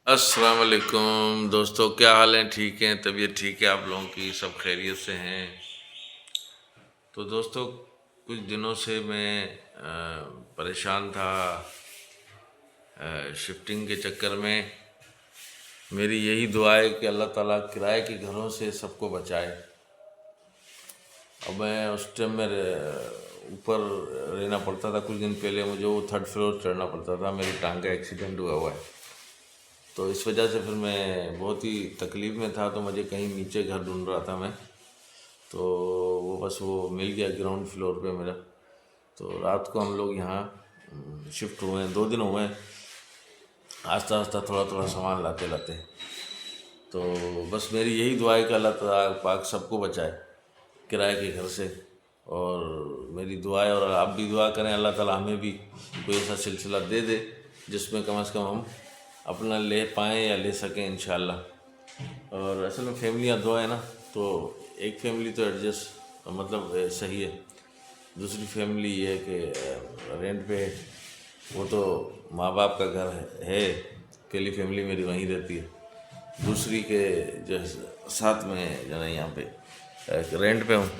अस्सलाम वालेकुम दोस्तों, क्या हाल है? ठीक हैं? तबीयत ठीक है आप लोगों की? सब खैरियत से हैं? तो दोस्तों, कुछ दिनों से मैं परेशान था शिफ्टिंग के चक्कर में। मेरी यही दुआ है कि अल्लाह ताला किराए के घरों से सबको बचाए। अब मैं उस टाइम में ऊपर रहना पड़ता था। कुछ दिन पहले मुझे वो 3rd फ्लोर चढ़ना पड़ता था। मेरी टांग का एक्सीडेंट हुआ है, तो इस वजह से फिर मैं बहुत ही तकलीफ़ में था। तो मुझे कहीं नीचे घर ढूंढ रहा था मैं, तो वो मिल गया ग्राउंड फ्लोर पे मेरा। तो रात को हम लोग यहाँ शिफ्ट हुए हैं, 2 दिन हुए हैं, आस्ता आस्ता थोड़ा थोड़ा सामान लाते लाते। तो बस मेरी यही दुआ है कि अल्लाह ताला पाक सबको बचाए किराए के घर से। और मेरी दुआ है, और आप भी दुआ करें, अल्लाह ताला हमें भी कोई ऐसा सिलसिला दे दे जिसमें कम से कम हम अपना ले पाएँ या ले सकें इंशाअल्लाह। और असल में फैमिलियाँ दो है ना, तो एक फैमिली तो एडजस्ट मतलब सही है। दूसरी फैमिली ये है कि रेंट पे, वो तो माँ बाप का घर है। पहली फैमिली मेरी वहीं रहती है, दूसरी के जो साथ में जो है यहाँ पे रेंट पे हूँ।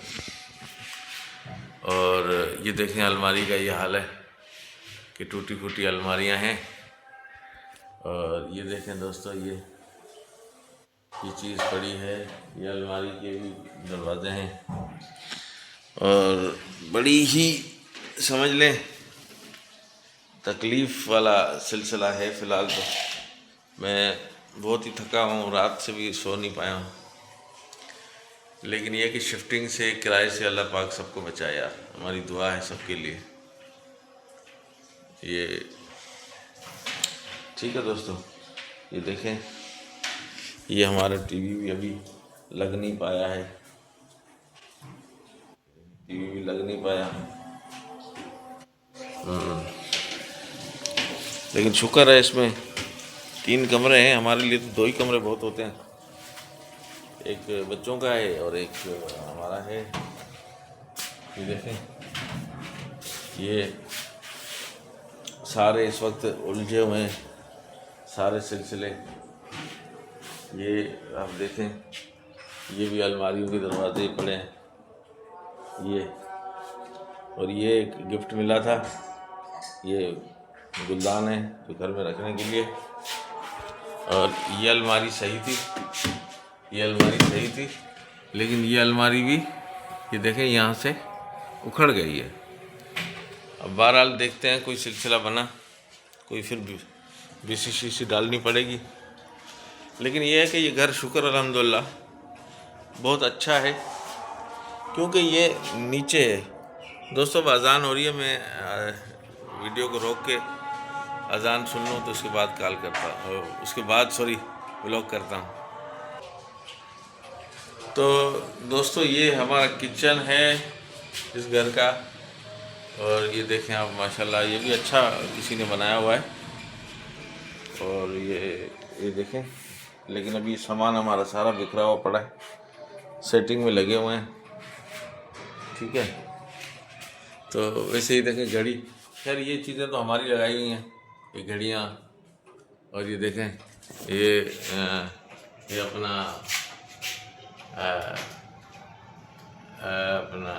और ये देखें अलमारी का ये हाल है कि टूटी फूटी अलमारियाँ हैं। और ये देखें दोस्तों, ये चीज़ पड़ी है, ये अलमारी के भी दरवाजे हैं। और बड़ी ही समझ लें तकलीफ़ वाला सिलसिला है। फ़िलहाल तो मैं बहुत ही थका हूँ, रात से भी सो नहीं पाया हूँ। लेकिन यह कि शिफ्टिंग से, किराए से अल्लाह पाक सबको बचाए यार, हमारी दुआ है सबके लिए। ये ठीक है दोस्तों, ये देखें, ये हमारा टीवी भी अभी लग नहीं पाया है, टीवी भी लग नहीं पाया। लेकिन शुक्र है इसमें 3 कमरे हैं। हमारे लिए तो 2 ही कमरे बहुत होते हैं, एक बच्चों का है और एक हमारा है। ये देखें, ये सारे इस वक्त उलझे हुए हैं सारे सिलसिले। ये आप देखें, ये भी अलमारियों के दरवाजे पड़े हैं ये। और ये एक गिफ्ट मिला था, ये गुलदान है जो घर में रखने के लिए। और ये अलमारी सही थी, ये अलमारी सही थी, लेकिन ये अलमारी भी, ये देखें, यहाँ से उखड़ गई है। अब बहरहाल देखते हैं, कोई सिलसिला बना, कोई फिर बीसी डालनी पड़ेगी। लेकिन ये है कि ये घर शुक्र अल्हम्दुलिल्लाह बहुत अच्छा है, क्योंकि ये नीचे है। दोस्तों अब अज़ान हो रही है, मैं वीडियो को रोक के अज़ान सुन लूँ तो उसके बाद कॉल करता हूँ, उसके बाद व्लॉग करता हूँ। तो दोस्तों, ये हमारा किचन है इस घर का। और ये देखें आप, माशाल्लाह, ये भी अच्छा किसी ने बनाया हुआ है। और ये देखें, लेकिन अभी सामान हमारा सारा बिखरा हुआ पड़ा है, सेटिंग में लगे हुए हैं, ठीक है। तो वैसे ही देखें घड़ी, खैर ये चीज़ें तो हमारी लगाई हुई हैं, ये घड़ियाँ। और ये देखें, ये अपना अपना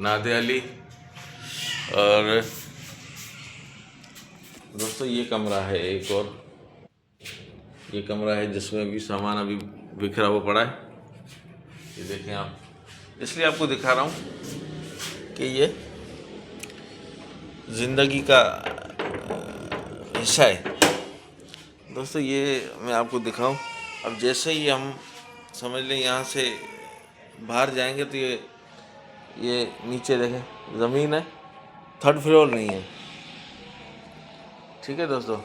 नादे अली। और दोस्तों, ये कमरा है एक और, ये कमरा है जिसमें भी सामान अभी बिखरा हुआ पड़ा है। ये देखें आप, इसलिए आपको दिखा रहा हूँ कि ये ज़िंदगी का हिस्सा है दोस्तों। ये मैं आपको दिखाऊं, अब जैसे ही हम समझ लें यहाँ से बाहर जाएंगे तो ये नीचे देखें ज़मीन है, 3rd फ्लोर नहीं है, ठीक है दोस्तों।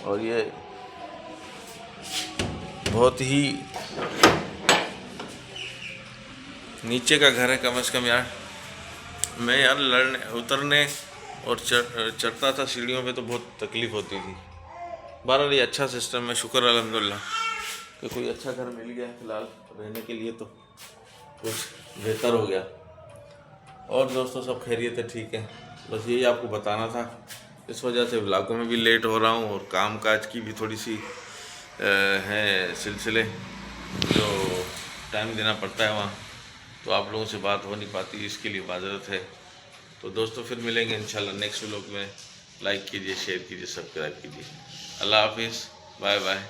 और ये बहुत ही नीचे का घर है, कम से कम यार। मैं यार उतरने और चढ़ता था सीढ़ियों पे तो बहुत तकलीफ़ होती थी। बहरहाल ये अच्छा सिस्टम है, शुक्र अल्हम्दुलिल्लाह कि कोई अच्छा घर मिल गया फ़िलहाल रहने के लिए, तो कुछ बेहतर हो गया। और दोस्तों, सब खैरियत है, ठीक है। बस यही आपको बताना था इस वजह से व्लॉगों में भी लेट हो रहा हूँ और काम काज की भी थोड़ी सी है सिलसिले जो टाइम देना पड़ता है वहाँ, तो आप लोगों से बात हो नहीं पाती, इसके लिए माजरत है। तो दोस्तों फिर मिलेंगे इंशाल्लाह नेक्स्ट व्लॉग में। लाइक कीजिए, शेयर कीजिए, सब्सक्राइब कीजिए। अल्लाह हाफिज़, बाय बाय।